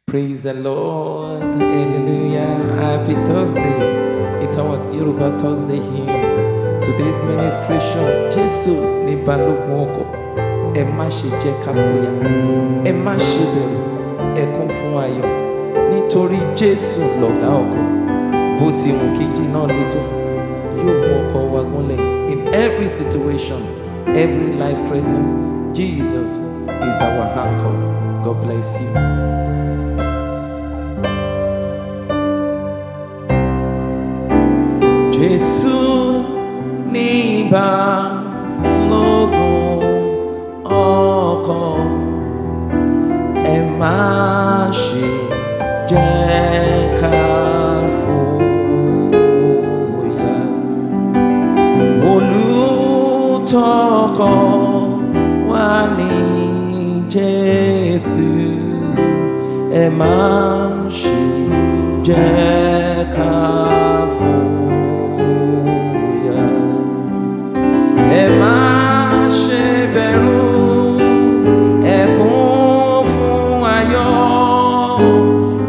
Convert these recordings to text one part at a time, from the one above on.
Praise the Lord. Hallelujah. Happy Thursday. It's our Yoruba Thursday hymn. Today's ministration, Jesu ni balogun ọkọ̀. Ẹ má ṣe jẹ́ ká fòyà. Ẹ má ṣe bẹ̀rù. Ẹ kún fún ayọ̀. Nítorí Jesu lọ̀gá ọkọ̀. Bó ti wù kí jìnnà létò. Yóò mú ọkọ̀ wa gúnlẹ̀. In every situation, every life threatening, Jesus is our anchor. God bless you. Jesu ní balogun ọkọ̀, ẹ má ṣe jẹ́ ká fòyà. Olùtọ́kọ̀ wa ní Jesu, ẹ má ṣe jẹ́ ká fòyà. Ẹ má ṣe bẹ̀rù, ẹ kún fún ayọ̀,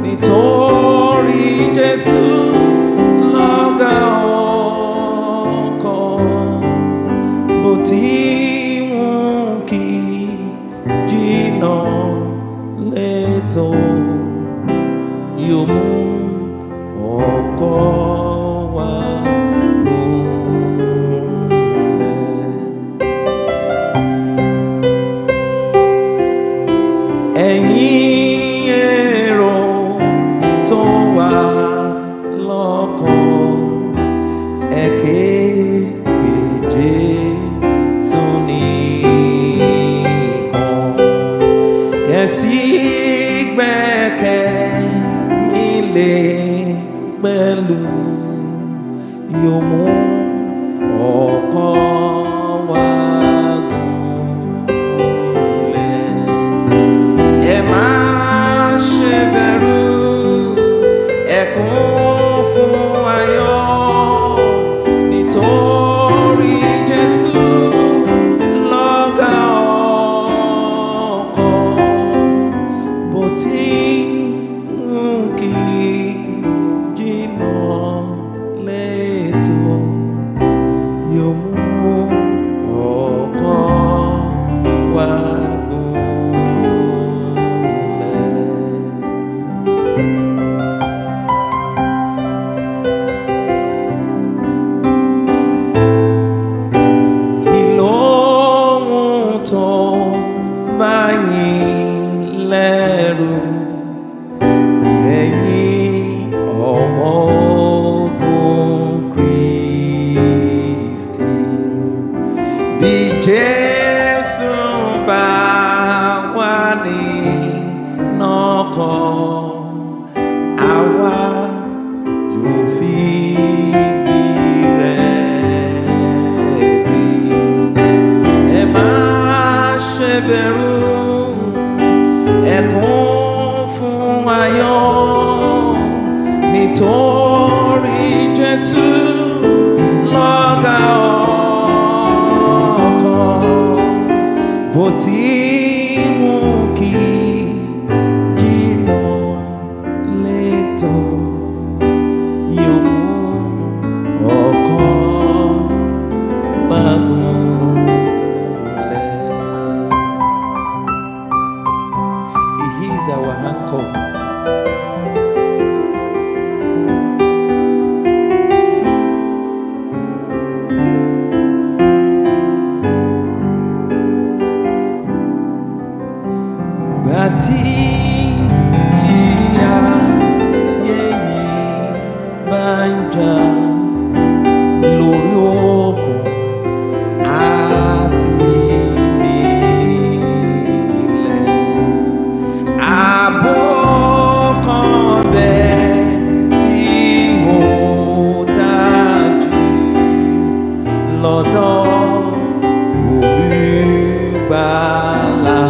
nítorí Jésù lọ̀gá ọkọ̀. Bó ti wù kí jìnnà létò, yóò mú ọkọ̀ wa gúnlẹ̀. Ẹ̀yin èrò tó wà lọ́kàn, ẹ ké pe Jésù nìkan, kẹ̀sí gbẹ́kẹ̀lé pẹ̀lú, yóò mú ọkọ̀ wa gúnlẹ̀. Ẹ má ṣe bẹ̀rù, ẹ kún fún ayọ̀, nítorí Jésù lọ̀gá ọkọ̀. Bó ti wù kí jìnnà létò, yóò mú ọkọ̀ wa gúnlẹ̀. Kí lóhun tó bá yín lẹ́rù, ẹ̀yin ọmọ ogun Kristi? Bí Jésù bá wà nínú ọkọ̀, àwa yóò fi igi rẹ̀ gbé. Ẹ má ṣe bẹ̀rù, ẹ kún fún ayọ̀, nítorí Jésù lọ̀gá ọkọ̀. Bó ti wù kí jìnnà létò, yóò mú ọkọ̀ wa gúnlẹ̀. He is our anchor. Gbàtí jìyà yéyí bá ń jà lórí òkun àti nílẹ̀, ààbò kan bẹ́ẹ̀ tí ó dájú lọ́dọ̀ Olùgbàlà.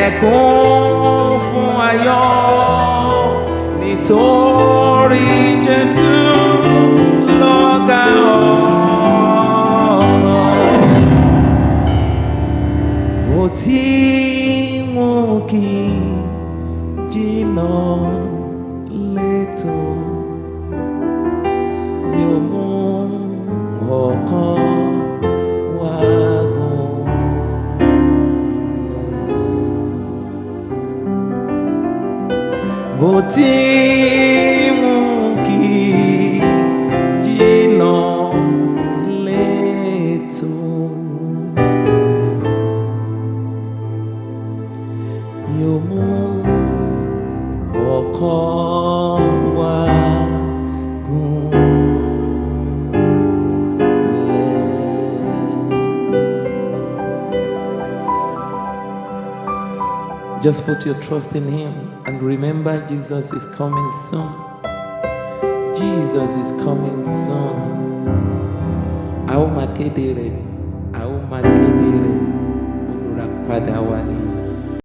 Ẹ tí wọn kì í jìnnà létò mi ò mú ọkọ̀ wá gùn bó tí wọn kì í jìnnà létò yóò mú ọkọ̀ wá gùn Just put your trust in Him and remember Jesus is coming soon. Jesus is coming soon. A ó máa kéde rẹ̀ ni, a ó máa kéde rẹ̀, olùràpadà wa ni.